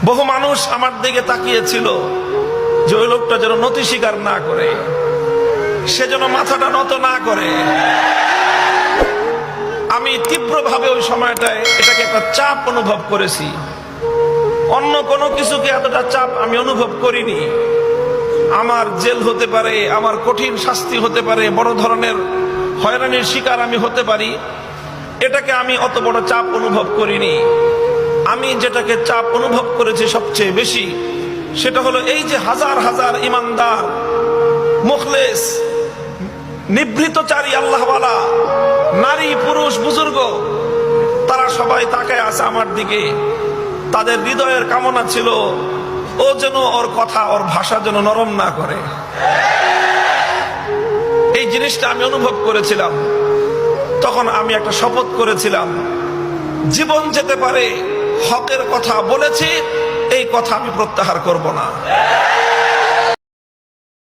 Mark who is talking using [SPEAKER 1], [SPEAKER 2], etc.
[SPEAKER 1] বহু মানুষ আমার দিকে তাকিয়েছিল যে ওই লোকটা যেন নতি স্বীকার না করে, সে যেন মাথাটা নত না করে। আমি তীব্রভাবে ওই সময়টায় এটাকে একটা চাপ অনুভব করেছি। অন্য কোনো কিছুকে এতটা চাপ আমি অনুভব করিনি। আমার জেল হতে পারে, আমার কঠিন শাস্তি হতে পারে, বড় ধরনের হয়রানির শিকার আমি হতে পারি, এটাকে আমি অত বড় চাপ অনুভব করিনি। আমি যেটাকে চাপ অনুভব করেছি সবচেয়ে বেশি, সেটা হলো এই যে হাজার হাজার ইমানদার, মুখলেস, নিভৃতচারী আল্লাহওয়ালা নারী, পুরুষ, বুজুর্গ, তারা সবাই তাকায় আছে আমার দিকে। তাদের হৃদয়ের কামনা ছিল ও যেন ওর কথা, ওর ভাষা যেন নরম না করে। এই জিনিসটা আমি অনুভব করেছিলাম। তখন আমি একটা শপথ করেছিলাম, জীবন যেতে পারে, হকের কথা বলেছি, এই কথা আমি প্রত্যাহার করব না।